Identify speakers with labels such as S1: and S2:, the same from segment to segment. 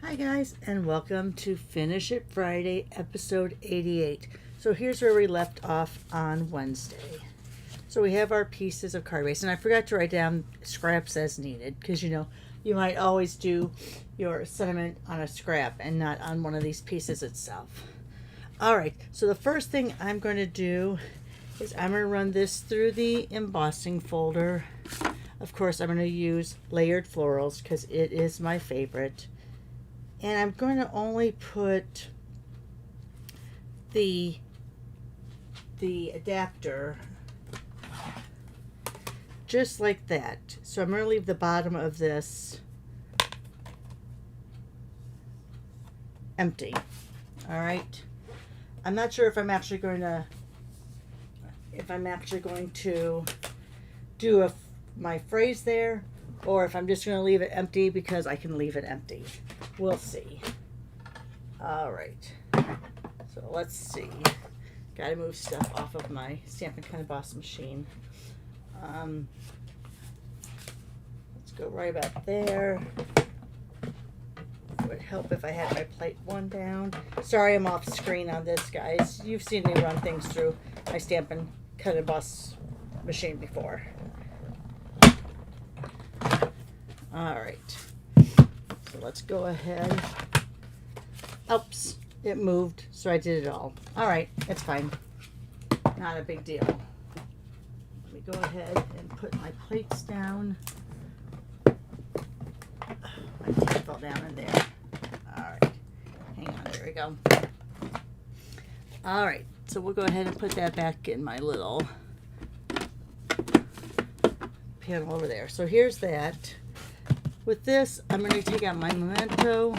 S1: Hi guys, and welcome to Finish It Friday, episode 88. So here's where we left off on Wednesday. So we have our pieces of card base, and I forgot to write down scraps as needed, because you might always do your sentiment on a scrap and not on one of these pieces itself. Alright, so the first thing I'm going to do is I'm going to run this through the embossing folder. Of course, I'm going to use Layered Florals because it is my favorite. And I'm going to only put the adapter just like that. So I'm going to leave the bottom of this empty. All right. I'm not sure if I'm actually going to do my phrase there, or if I'm just going to leave it empty because I can leave it empty. We'll see. All right. So let's see. Got to move stuff off of my Stampin' Cut Emboss machine. Let's go right about there. It would help if I had my plate one down. Sorry I'm off screen on this, guys. You've seen me run things through my Stampin' Cut Emboss machine before. All right. So let's go ahead. Oops, it moved, so I did it all. All right, it's fine. Not a big deal. Let me go ahead and put my plates down. My tape fell down in there. All right, hang on, there we go. All right, so we'll go ahead and put that back in my little panel over there. So here's that. With this, I'm going to take out my Memento,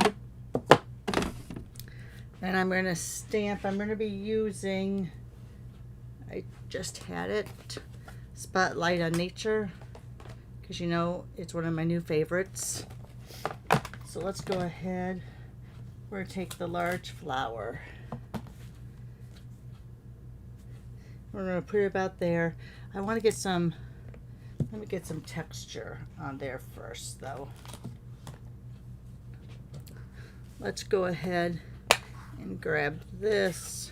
S1: and I'm going to stamp. I'm going to be using, I just had it, Spotlight on Nature, because you know it's one of my new favorites. So let's go ahead. We're going to take the large flower. We're going to put it about there. I want to get some, let me get some texture on there first, though. Let's go ahead and grab this.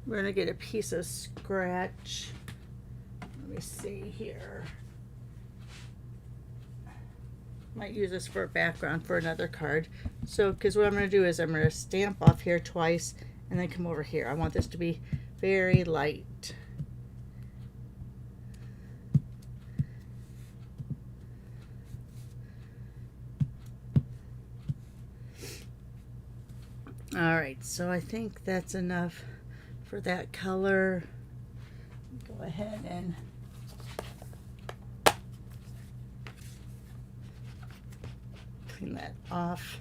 S1: We're going to get a piece of scratch. Let me see here. Might use this for a background for another card. So, because what I'm going to do is I'm going to stamp off here twice and then come over here. I want this to be very light. All right, so I think that's enough for that color. Go ahead and clean that off.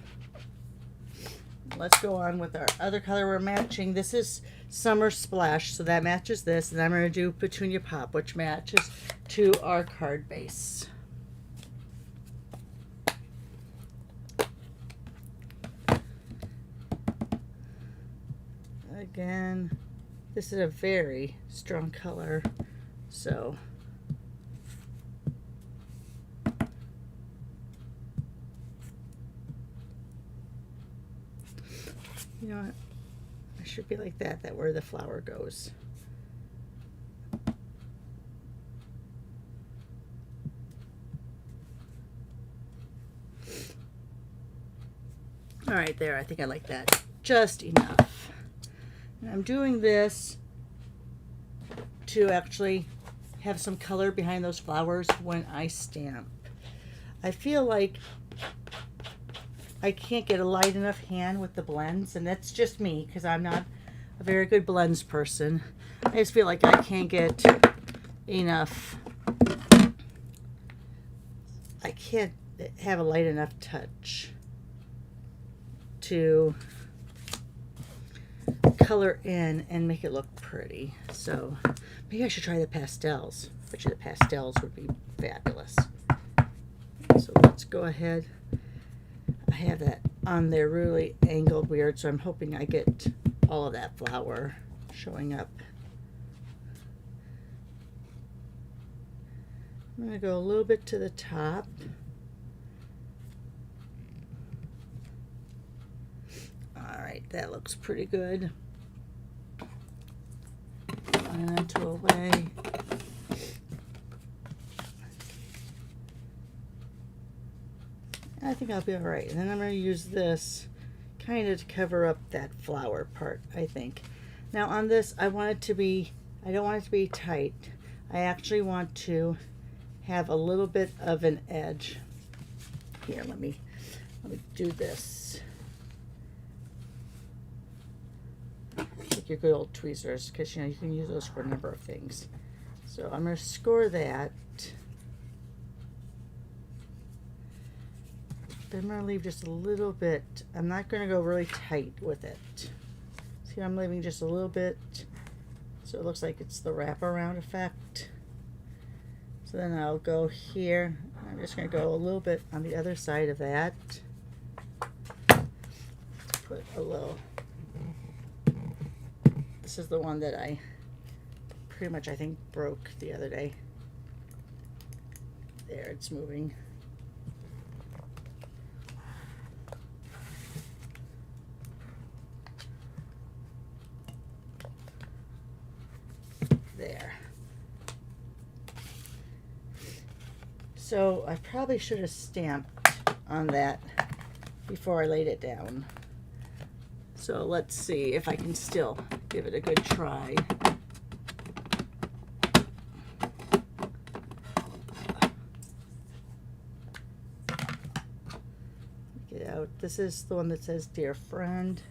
S1: Let's go on with our other color we're matching. This is Summer Splash, so that matches this. And I'm going to do Petunia Pop, which matches to our card base. Again, this is a very strong color, so you know what, I should be like that where the flower goes. All right, there, I think I like that just enough. And I'm doing this to actually have some color behind those flowers when I stamp. I feel like I can't get a light enough hand with the blends, and that's just me because I'm not a very good blends person. I just feel like I can't get enough. I can't have a light enough touch to color in and make it look pretty. So maybe I should try the pastels. I bet you the pastels would be fabulous. So let's go ahead. I have that on there really angled weird, so I'm hoping I get all of that flower showing up. I'm going to go a little bit to the top. Alright, that looks pretty good. And to away. I think I'll be alright. And then I'm going to use this kind of to cover up that flower part, I think. Now on this, I don't want it to be tight. I actually want to have a little bit of an edge. Here, let me do this. Like your good old tweezers, because you can use those for a number of things. So I'm going to score that. Then I'm going to leave just a little bit. I'm not going to go really tight with it. See, I'm leaving just a little bit, so it looks like it's the wraparound effect. So then I'll go here. I'm just going to go a little bit on the other side of that. Put a little. This is the one that I pretty much, I think, broke the other day. There, it's moving. There. So I probably should have stamped on that before I laid it down. So let's see if I can still give it a good try. Get out. This is the one that says "Dear Friend."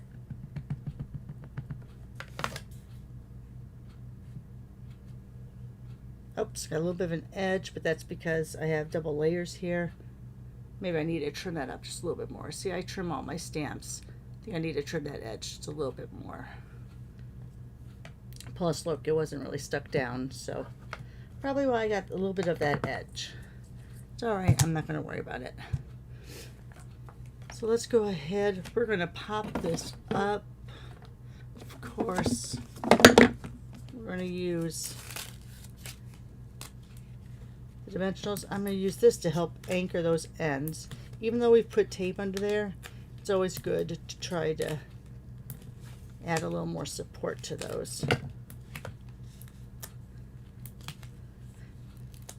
S1: Oops, got a little bit of an edge, but that's because I have double layers here. Maybe I need to trim that up just a little bit more. See, I trim all my stamps. I think I need to trim that edge just a little bit more. Plus, look, it wasn't really stuck down, so probably why I got a little bit of that edge. It's alright, I'm not going to worry about it. So let's go ahead. We're going to pop this up. Of course, we're going to use the dimensionals. I'm going to use this to help anchor those ends. Even though we've put tape under there, it's always good to try to add a little more support to those.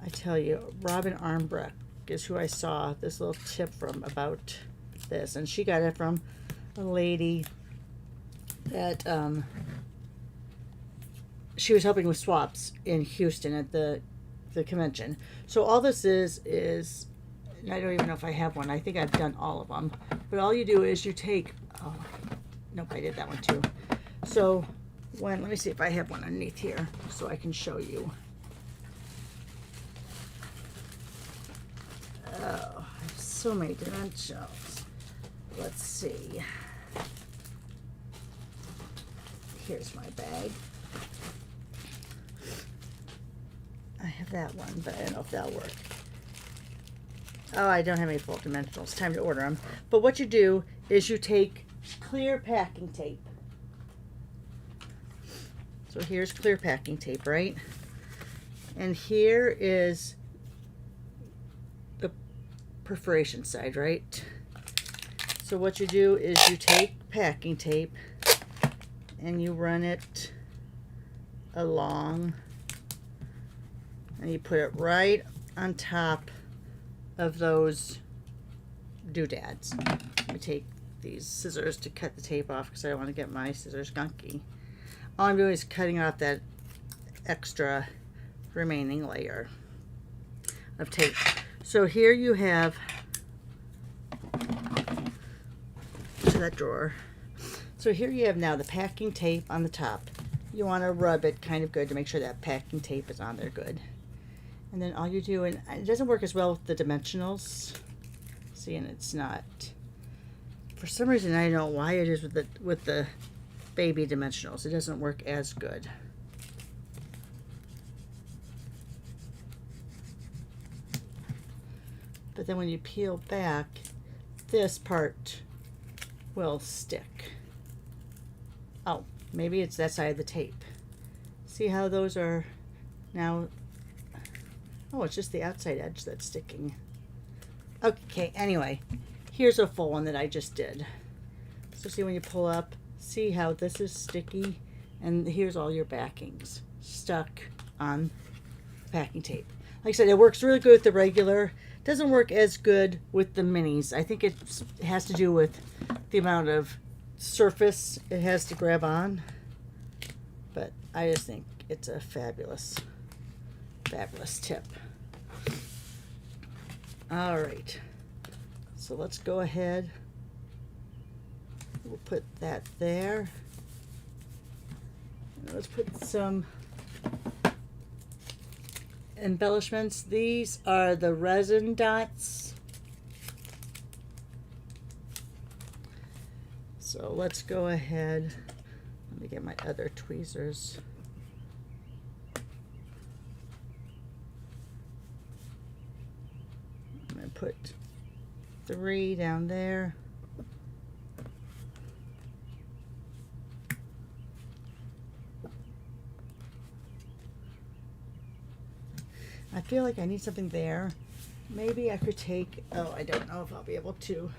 S1: I tell you, Robin Armbrecht is who I saw this little tip from about this, and she got it from a lady that she was helping with swaps in Houston at the convention. So all this is and I don't even know if I have one. I think I've done all of them. But all you do is you take, oh, nope, I did that one too. So let me see if I have one underneath here so I can show you. Oh, I have so many dimensionals. Let's see. Here's my bag. I have that one, but I don't know if that'll work. Oh, I don't have any full dimensionals. Time to order them. But what you do is you take clear packing tape. So here's clear packing tape, right? And here is the perforation side, right? So what you do is you take packing tape and you run it along, and you put it right on top of those doodads. I take these scissors to cut the tape off because I don't want to get my scissors gunky. All I'm doing is cutting off that extra remaining layer of tape. So here you have to that drawer. So here you have now the packing tape on the top. You want to rub it kind of good to make sure that packing tape is on there good. And then all you do, and it doesn't work as well with the dimensionals. See, and it's not. For some reason, I don't know why it is with the baby dimensionals. It doesn't work as good. But then when you peel back, this part will stick. Oh, maybe it's that side of the tape. See how those are now? Oh, it's just the outside edge that's sticking. Okay, anyway, here's a full one that I just did. So see when you pull up, see how this is sticky, and here's all your backings stuck on packing tape. Like I said, it works really good with the regular. Doesn't work as good with the minis. I think it has to do with the amount of surface it has to grab on. But I just think it's a fabulous, fabulous tip. All right. So let's go ahead. We'll put that there. And let's put some embellishments. These are the resin dots. So let's go ahead. Let me get my other tweezers. I'm going to put 3 down there. I feel like I need something there. Maybe I could take, oh, I don't know if I'll be able to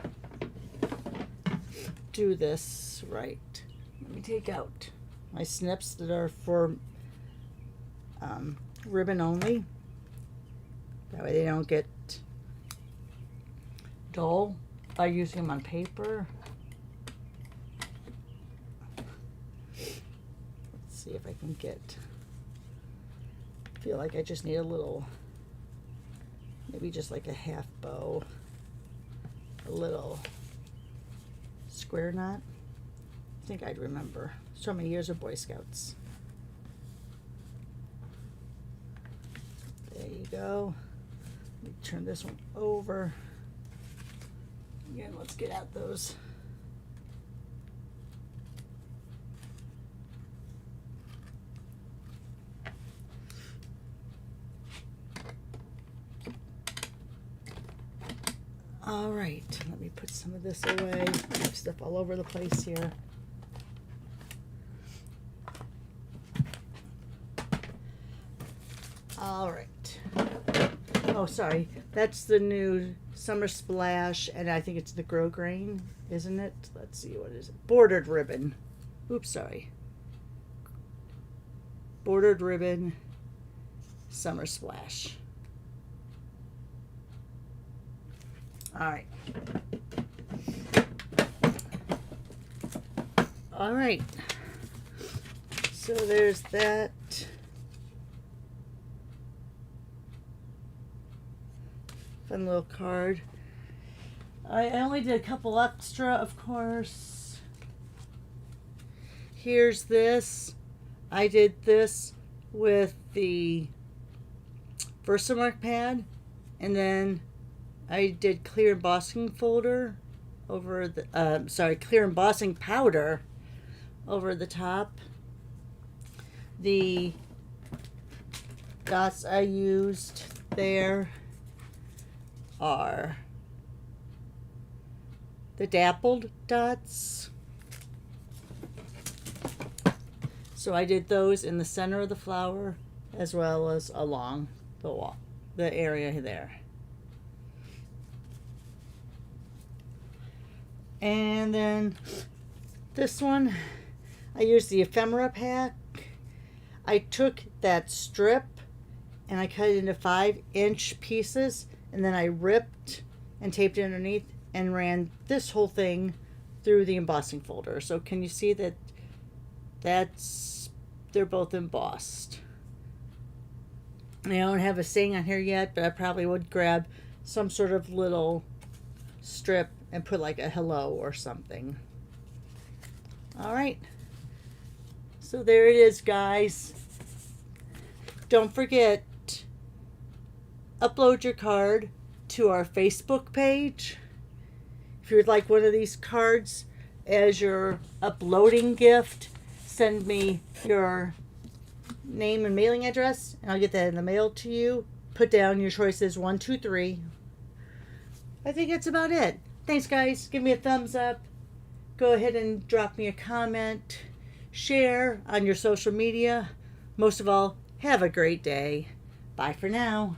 S1: do this right. Let me take out my snips that are for ribbon only. That way they don't get dull by using them on paper. Let's see if I can get, I feel like I just need a little, maybe just like a half bow, a little square knot. I think I'd remember. So many years of Boy Scouts. There you go. Let me turn this one over. Again, let's get out those. All right, let me put some of this away. I have stuff all over the place here. All right. Oh, sorry. That's the new Summer Splash, and I think it's the Grosgrain, isn't it? Let's see, what is it? Bordered ribbon. Oops, sorry. Bordered ribbon, Summer Splash. All right. All right. So there's that. Fun little card. I only did a couple extra, of course. Here's this. I did this with the Versamark pad, and then I did clear embossing folder over the, clear embossing powder over the top. The dots I used there are the dappled dots. So I did those in the center of the flower as well as along the wall, the area there. And then this one, I used the ephemera pack. I took that strip and I cut it into 5-inch pieces, and then I ripped and taped it underneath and ran this whole thing through the embossing folder. So can you see that they're both embossed? I don't have a saying on here yet, but I probably would grab some sort of little strip and put like a hello or something. All right. So there it is, guys. Don't forget, upload your card to our Facebook page. If you'd like one of these cards as your uploading gift, send me your name and mailing address, and I'll get that in the mail to you. Put down your choices 1, 2, 3. I think that's about it. Thanks, guys. Give me a thumbs up. Go ahead and drop me a comment. Share on your social media. Most of all, have a great day. Bye for now.